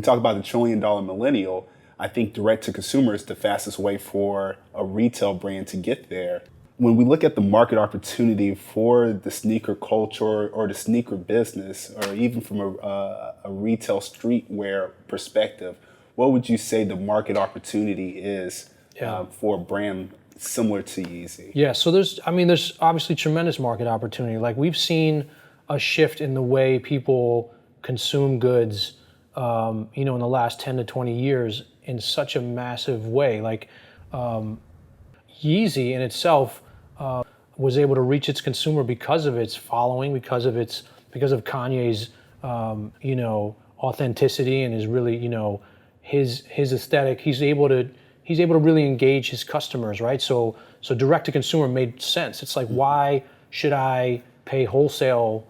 we talk about the $1 trillion millennial, I think direct to consumer is the fastest way for a retail brand to get there. When we look at the market opportunity for the sneaker culture or the sneaker business, or even from a retail streetwear perspective, what would you say the market opportunity is for a brand similar to Yeezy? Yeah, so there's obviously tremendous market opportunity. Like, we've seen a shift in the way people consume goods, in the last 10 to 20 years in such a massive way. Like, Yeezy in itself was able to reach its consumer because of its following, because of Kanye's, authenticity and his really, his aesthetic. He's able to really engage his customers, right? So direct to consumer made sense. It's like, why should I pay wholesale,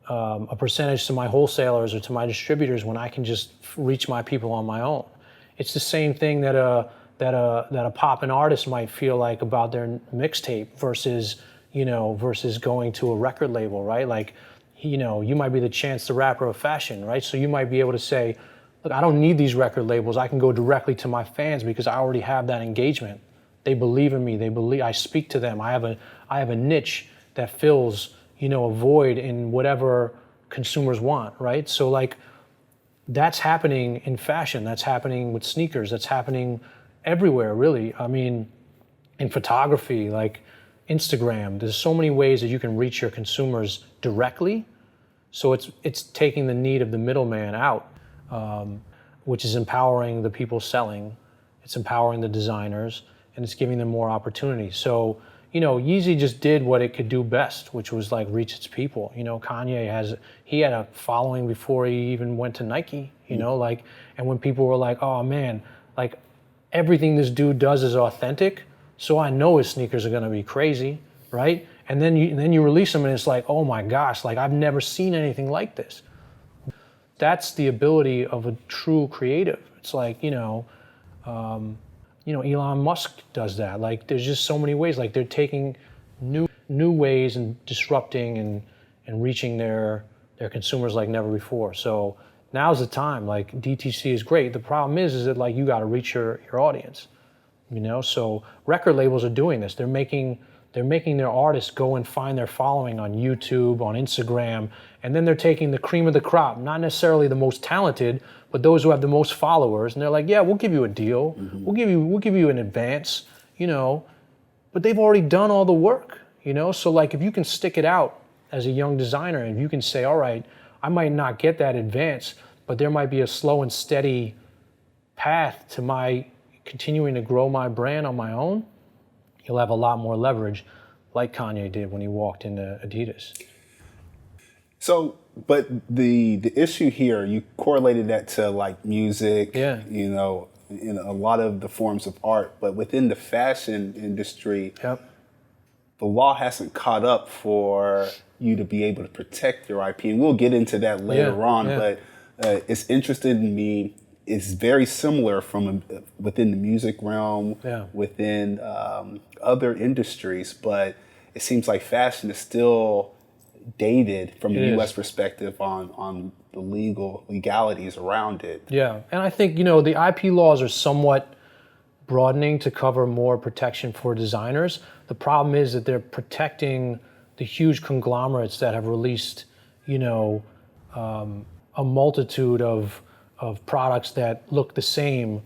a percentage to my wholesalers or to my distributors when I can just reach my people on my own? It's the same thing that a poppin' artist might feel like about their mixtape versus going to a record label, right? Like, you might be the Chance the Rapper of fashion, right? So you might be able to say, look, I don't need these record labels. I can go directly to my fans because I already have that engagement. They believe in me. I speak to them. I have a niche that fills, a void in whatever consumers want, right? So, like, that's happening in fashion. That's happening with sneakers. That's happening everywhere, really. I mean, in photography, like Instagram, there's so many ways that you can reach your consumers directly. So it's taking the need of the middleman out, which is empowering the people selling. It's empowering the designers, and it's giving them more opportunity. So, Yeezy just did what it could do best, which was like reach its people. Kanye had a following before he even went to Nike, and when people were like, oh man, like, everything this dude does is authentic, so I know his sneakers are gonna be crazy, right? And then you release them and it's like, oh my gosh, like, I've never seen anything like this. That's the ability of a true creative. It's like, Elon Musk does that. Like, there's just so many ways. Like, they're taking new ways and disrupting and reaching their consumers like never before. So now's the time. Like, DTC is great. The problem is that, like, you got to reach your audience. So record labels are doing this. They're making their artists go and find their following on YouTube, on Instagram, and then they're taking the cream of the crop, not necessarily the most talented, but those who have the most followers, and they're like, yeah, we'll give you a deal. Mm-hmm. We'll give you an advance, but they've already done all the work, So, like, if you can stick it out as a young designer and you can say, all right, I might not get that advance, but there might be a slow and steady path to my continuing to grow my brand on my own, you'll have a lot more leverage, like Kanye did when he walked into Adidas. So, but the issue here, you correlated that to, like, music, in a lot of the forms of art, but within the fashion industry, the law hasn't caught up for you to be able to protect your IP. And we'll get into that later on, but it's interesting to me. It's very similar from within the music realm, within other industries, but it seems like fashion is still dated from the U.S. perspective on the legalities around it. Yeah, and I think, the IP laws are somewhat broadening to cover more protection for designers. The problem is that they're protecting the huge conglomerates that have released, a multitude of products that look the same,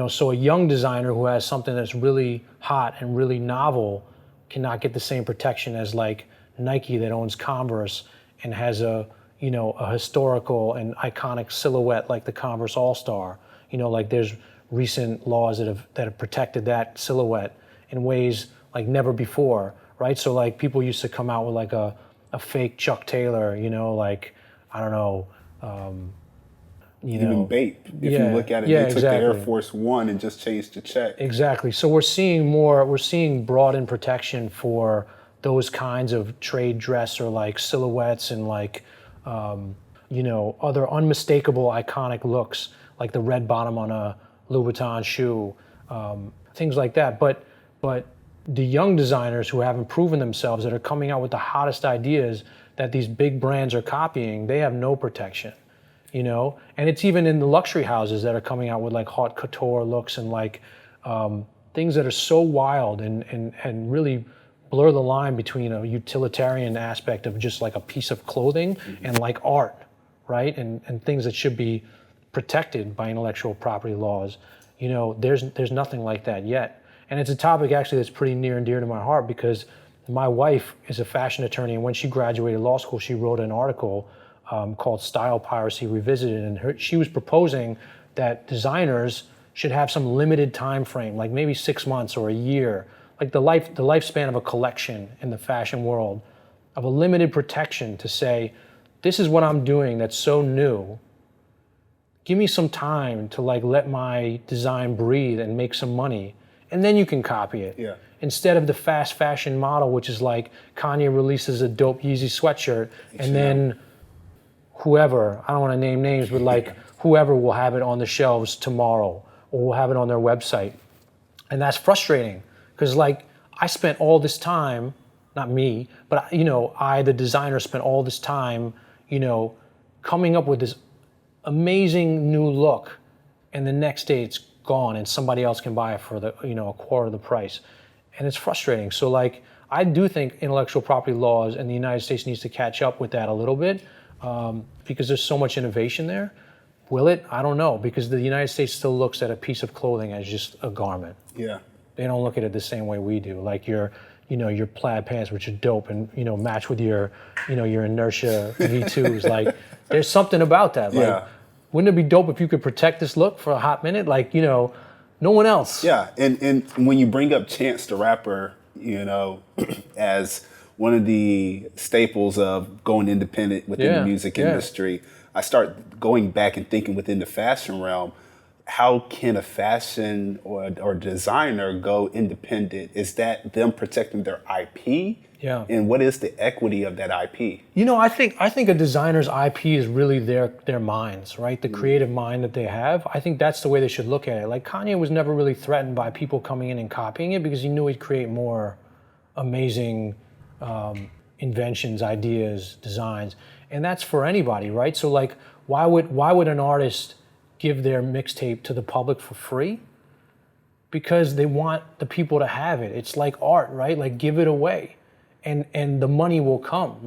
so a young designer who has something that's really hot and really novel cannot get the same protection as, like, Nike that owns Converse and has a historical and iconic silhouette like the Converse All-Star. Like, there's recent laws that have protected that silhouette in ways like never before, right? So, like, people used to come out with, like, a fake Chuck Taylor, like, I don't know, even Bape, if you look at it, they took the Air Force One and just changed the check. Exactly. So we're seeing broadened protection for those kinds of trade dress or, like, silhouettes and, like, other unmistakable iconic looks, like the red bottom on a Louboutin shoe, things like that. But the young designers who haven't proven themselves, that are coming out with the hottest ideas that these big brands are copying, they have no protection. you know? And it's even in the luxury houses that are coming out with like haute couture looks and like things that are so wild and really blur the line between a utilitarian aspect of just like a piece of clothing and like art, right? And things that should be protected by intellectual property laws. You know, there's nothing like that yet. And it's a topic actually that's pretty near and dear to my heart because my wife is a fashion attorney, and when she graduated law school, she wrote an article called Style Piracy Revisited, and she was proposing that designers should have some limited time frame, like maybe 6 months or a year, like the lifespan of a collection in the fashion world, of a limited protection to say, this is what I'm doing that's so new. Give me some time to like let my design breathe and make some money, and then you can copy it. Yeah. Instead of the fast fashion model, which is like Kanye releases a dope Yeezy sweatshirt, and then whoever, I don't want to name names, but like whoever will have it on the shelves tomorrow or will have it on their website. And that's frustrating because like I spent all this time, not me, but you know, the designer spent all this time, you know, coming up with this amazing new look, and the next day it's gone and somebody else can buy it for the, you know, a quarter of the price. And it's frustrating. So like, I do think intellectual property laws in the United States needs to catch up with that a little bit because there's so much innovation there. Will it? I don't know, because the United States still looks at a piece of clothing as just a garment. Yeah. They don't look at it the same way we do. Like your plaid pants, which are dope and, you know, match with your inertia V2s. Like there's something about that. Like, Yeah. wouldn't it be dope if you could protect this look for a hot minute? Like, you know, no one else. Yeah, and when you bring up Chance the Rapper, you know, as one of the staples of going independent within the music industry, I start going back and thinking within the fashion realm, how can a fashion or designer go independent? Is that them protecting their IP? Yeah. And what is the equity of that IP? You know, I think a designer's IP is really their minds, right? The creative mind that they have. I think that's the way they should look at it. Like Kanye was never really threatened by people coming in and copying it because he knew he'd create more amazing inventions, ideas, designs, and that's for anybody, right? So like, why would an artist give their mixtape to the public for free? Because they want the people to have it. It's like art, right? Like give it away. And the money will come.